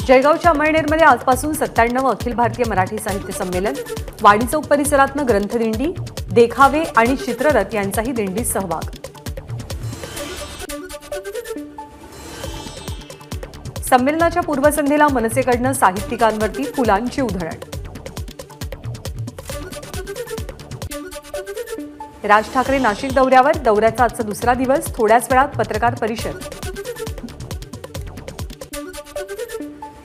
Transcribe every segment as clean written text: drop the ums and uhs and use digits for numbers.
जळगावच्या अमळनेरमध्ये आजपासून 97 अखिल भारतीय मराठी साहित्य संमेलन, वाडी चौक परिसरातनं ग्रंथदिंडी, देखावे आणि चित्ररथ यांचाही दिंडीत सहभाग। संमेलनाच्या पूर्वसंध्येला मनसेकडनं साहित्यिकांवरती फुलांची उधळण। राज ठाकरे नाशिक दौऱ्यावर, दौऱ्याचा आजचा दुसरा दिवस, थोड्याच वेळात पत्रकार परिषद।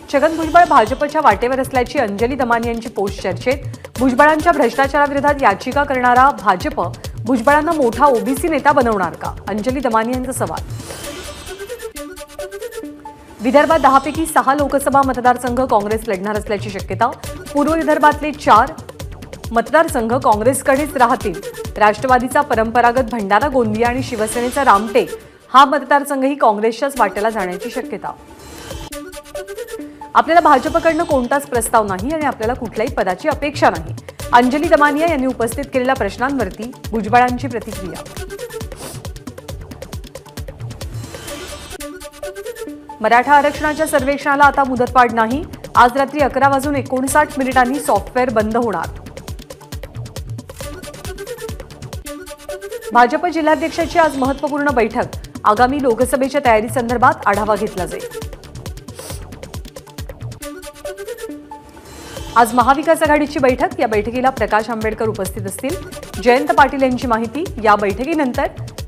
छगन भुजबळ भाजपच्या वाटेवर असल्याची अंजली दमानी यांची पोस्ट चर्चेत। भुजबळांच्या भ्रष्टाचाराविरोधात याचिका करणारा भाजप भुजबळांना मोठा ओबीसी नेता बनवणार का? अंजली दमानी यांचा सवाल। विदर्भात 10 पैकी 6 लोकसभा मतदारसंघ काँग्रेस लढणार असल्याची शक्यता। पूर्व विदर्भातले 4 मतदारसंघ काँग्रेसकडेच राहतील। राष्ट्रवादीचा परंपरागत भंडारा गोंदिया आणि शिवसेनेचा रामटेक हा मतदारसंघही काँग्रेसच्याच वाटेला जाण्याची शक्यता। आपल्याला भाजपकडनं कोणताच प्रस्ताव नाही आणि आपल्याला कुठल्याही पदाची अपेक्षा नाही, अंजली दमानिया यांनी उपस्थित केलेल्या प्रश्नांवरती भुजबळांची प्रतिक्रिया। मराठा आरक्षणाच्या सर्वेक्षणाला आता मुदतवाढ नाही। आज रात्री 11:59 सॉफ्टवेअर बंद होणार। भाजप जिल्हाध्यक्षाची आज महत्त्वपूर्ण बैठक। आगामी लोकसभेच्या तयारीसंदर्भात आढावा घेतला जाईल। आज महाविकास आघाडीची बैठक। या बैठकीला प्रकाश आंबेडकर उपस्थित असतील। जयंत पाटील यांची माहिती। या बैठकीनंतर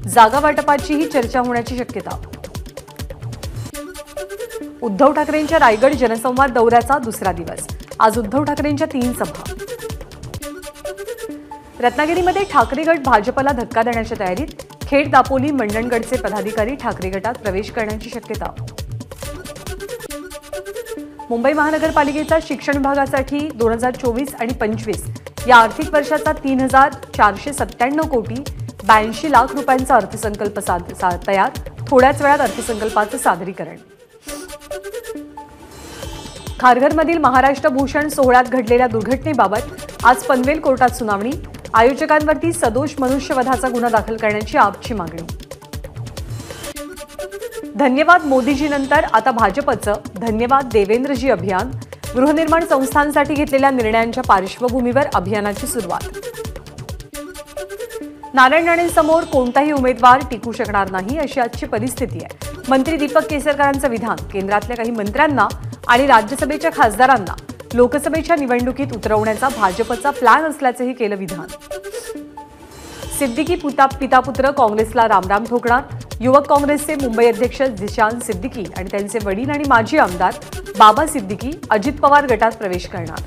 जागा वाटपाचीही चर्चा होण्याची शक्यता। उद्धव ठाकरेंच्या रायगड जनसंवाद दौऱ्याचा दुसरा दिवस। आज उद्धव ठाकरेंच्या 3 सभा। रत्नागिरीमध्ये ठाकरे गट भाजपला धक्का देण्याच्या तयारीत। खेड, दापोली, मंडणगडचे पदाधिकारी ठाकरे गटात प्रवेश करण्याची शक्यता। मुंबई महानगरपालिकेचा शिक्षण विभागासाठी 2024 आणि 25 या आर्थिक वर्षाचा 3,497 कोटी 82 लाख रुपयांचा अर्थसंकल्प तयार। थोड्याच वेळात अर्थसंकल्पाचं सादरीकरण। खारघरमधील महाराष्ट्र भूषण सोहळ्यात घडलेल्या दुर्घटनेबाबत आज पनवेल कोर्टात सुनावणी। आयोजकांवरती सदोष मनुष्यवधाचा गुन्हा दाखल करण्याची आपची मागणी। धन्यवाद मोदीजीनंतर आता भाजपचं धन्यवाद देवेंद्रजी अभियान। गृहनिर्माण संस्थांसाठी घेतलेल्या निर्णयांच्या पार्श्वभूमीवर अभियानाची सुरुवात। नारायण राणेंसमोर कोणताही उमेदवार टिकू शकणार नाही अशी आजची परिस्थिती आहे। मंत्री दीपक केसरकरांचं विधान। केंद्रातल्या काही मंत्र्यांना आणि राज्यसभेच्या खासदारांना लोकसभेच्या निवडणुकीत उतरवण्याचा भाजपचा प्लॅन असल्याचंही केलं विधान। सिद्दीकी पितापुत्र काँग्रेसला रामराम ठोकणार। युवक काँग्रेसचे मुंबई अध्यक्ष जिशान सिद्दीकी आणि त्यांचे वडील आणि माजी आमदार बाबा सिद्दीकी अजित पवार गटात प्रवेश करणार।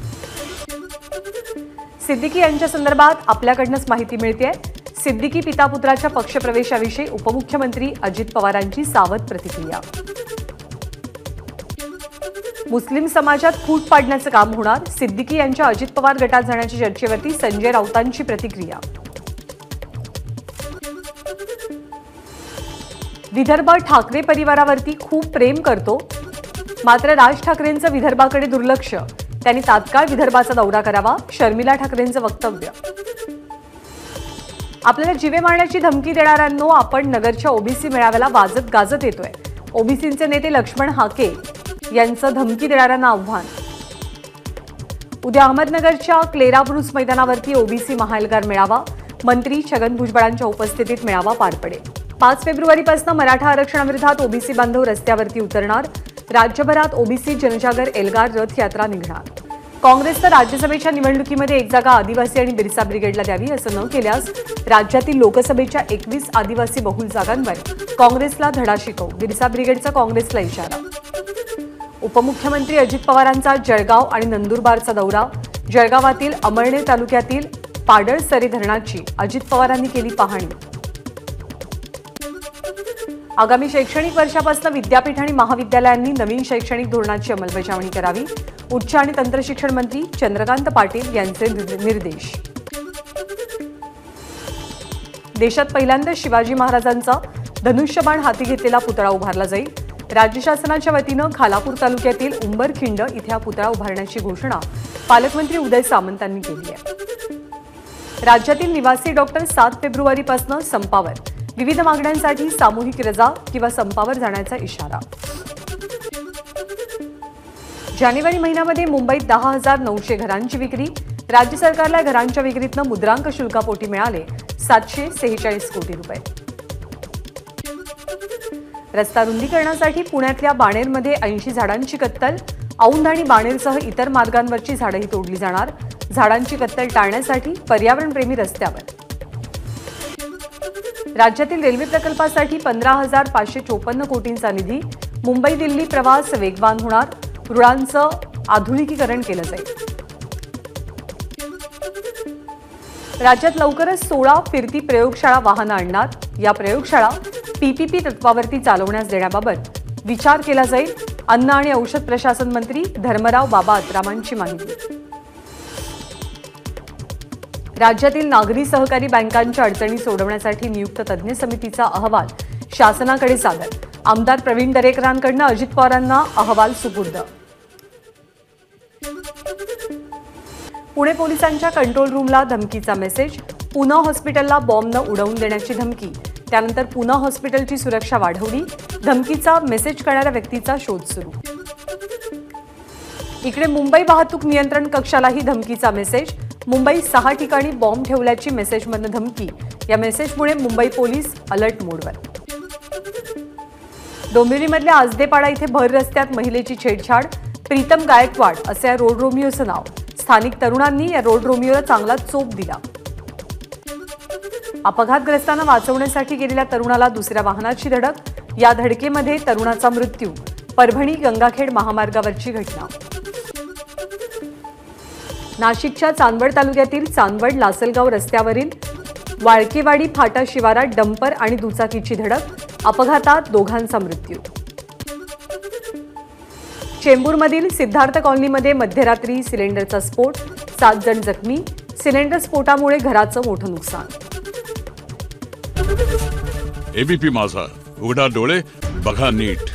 सिद्दीकी यांच्या संदर्भात आपल्याकडूनच माहिती मिळतेय। सिद्दीकी पितापुत्राच्या पक्षप्रवेशाविषयी उपमुख्यमंत्री अजित पवारांची सावध प्रतिक्रिया। मुस्लिम समाजात फूट पाडण्याचं काम होणार। सिद्दीकी यांच्या अजित पवार गटात जाण्याच्या चर्चेवरती संजय राऊतांची प्रतिक्रिया। विदर्भ ठाकरे परिवारावरती खूप प्रेम करतो, मात्र राज ठाकरेंचं विदर्भाकडे दुर्लक्ष। त्यांनी तात्काळ विदर्भाचा दौरा करावा, शर्मिला ठाकरेंचं वक्तव्य। आपल्याला जीवे मारण्याची धमकी देणाऱ्यांनो आपण नगरच्या ओबीसी मेळाव्याला वाजत गाजत येतोय। ओबीसीचे नेते लक्ष्मण हाके यांचं धमकी देणाऱ्यांना आव्हान। उद्या अहमदनगरच्या क्लेराब्रुस मैदानावरती ओबीसी महाएल्गार मेळावा। मंत्री छगन भुजबळांच्या उपस्थितीत मेळावा पार पडेल। 5 फेब्रुवारीपासून मराठा आरक्षणाविरोधात ओबीसी बांधव रस्त्यावरती उतरणार। राज्यभरात ओबीसी जनजागर एल्गार रथ यात्रा निघणार। काँग्रेसनं राज्यसभेच्या निवडणुकीमध्ये 1 जागा आदिवासी आणि बिरसा ब्रिगेडला द्यावी असं न केल्यास राज्यातील लोकसभेच्या 21 आदिवासी बहुल जागांवर काँग्रेसला धडा शिकवू, बिरसा ब्रिगेडचा काँग्रेसला इशारा। उपमुख्यमंत्री अजित पवारांचा जळगाव आणि नंदुरबारचा दौरा। जळगावातील अमळनेर तालुक्यातील पाडळसरे धरणाची अजित पवारांनी केली पाहणी। आगामी शैक्षणिक वर्षापासून विद्यापीठ आणि महाविद्यालयांनी नवीन शैक्षणिक धोरणाची अंमलबजावणी करावी। उच्च आणि तंत्रशिक्षण मंत्री चंद्रकांत पाटील यांचे निर्देश। देशात पहिल्यांदा शिवाजी महाराजांचा धनुष्यबाण हाती घेतलेला पुतळा उभारला जाईल। राज्य शासनाच्या वतीनं खालापूर तालुक्यातील उंबरखिंड इथे हा पुतळा उभारण्याची घोषणा पालकमंत्री उदय सामंतांनी केली आहे। राज्यातील निवासी डॉक्टर 7 फेब्रुवारीपासून संपावर। विविध मागण्यांसाठी सामूहिक रजा किंवा संपावर जाण्याचा इशारा। जानेवारी महिन्यामध्ये मुंबईत 10,900 घरांची विक्री. राज्य सरकारला घरांच्या विक्रीतनं मुद्रांक शुल्कापोटी मिळाले 746 कोटी रुपये. रस्ता रुंदीकरणासाठी पुण्यातल्या बाणेरमध्ये 80 झाडांची कत्तल. औंध आणि बाणेरसह इतर मार्गांवरची झाडंही तोडली जाणार. झाडांची कत्तल टाळण्यासाठी पर्यावरणप्रेमी रस्त्यावर. राज्यातील रेल्वे प्रकल्पासाठी 15,554 कोटींचा निधी. मुंबई दिल्ली प्रवास वेगवान होणार. रुळांचं आधुनिकीकरण केलं जाईल. राज्यात लवकरच 16 फिरती प्रयोगशाळा वाहनं आणणार. या प्रयोगशाळा पीपीपी तत्वावरती चालवण्यास देण्याबाबत विचार केला जाईल. अन्न आणि औषध प्रशासन मंत्री धर्मराव बाबा अत्रामांची माहिती. राज्यातील नागरी सहकारी बँकांच्या अडचणी सोडवण्यासाठी नियुक्त तज्ज्ञ समितीचा अहवाल शासनाकडे सादर. आमदार प्रवीण दरेकरांकडून अजित पवारांना अहवाल सुपूर्द. पुणे पोलिसांच्या कंट्रोल रूमला धमकीचा मेसेज. पूना हॉस्पिटलला बॉम्ब न उडवून देण्याची धमकी. त्यानंतर पूना हॉस्पिटलची सुरक्षा वाढवली. धमकीचा मेसेज करणाऱ्या व्यक्तीचा शोध सुरू. इकडे मुंबई वाहतूक नियंत्रण कक्षालाही धमकीचा मेसेज. मुंबईत 6 ठिकाणी बॉम्ब ठेवल्याची मेसेजमधून धमकी. या मेसेजमुळे मुंबई पोलीस अलर्ट मोडवर. डोंबिवलीमधल्या आजदेपाडा इथे भर रस्त्यात महिलेची छेडछाड. प्रीतम गायकवाड असं या रोड रोमिओचं नाव. स्थानिक तरुणांनी या रोड रोमिओला चांगला चोप दिला. अपघातग्रस्तांना वाचवण्यासाठी गेलेल्या तरुणाला दुसऱ्या वाहनाची धडक. या धडकेमध्ये तरुणाचा मृत्यू. परभणी गंगाखेड महामार्गावरची घटना. नाशिकच्या चांदवड तालुक्यातील चांदवड लासलगाव रस्त्यावरील वाळकेवाडी फाटा शिवारात डंपर आणि दुचाकीची धडक. अपघातात दोघांचा मृत्यू. चेंबूरमधील सिद्धार्थ कॉलनीमध्ये मध्यरात्री सिलेंडरचा स्फोट. 7 जण जखमी. सिलेंडर स्फोटामुळे घराचं मोठं नुकसान. एबीपी माझा, उघडा डोळे बघा नीट.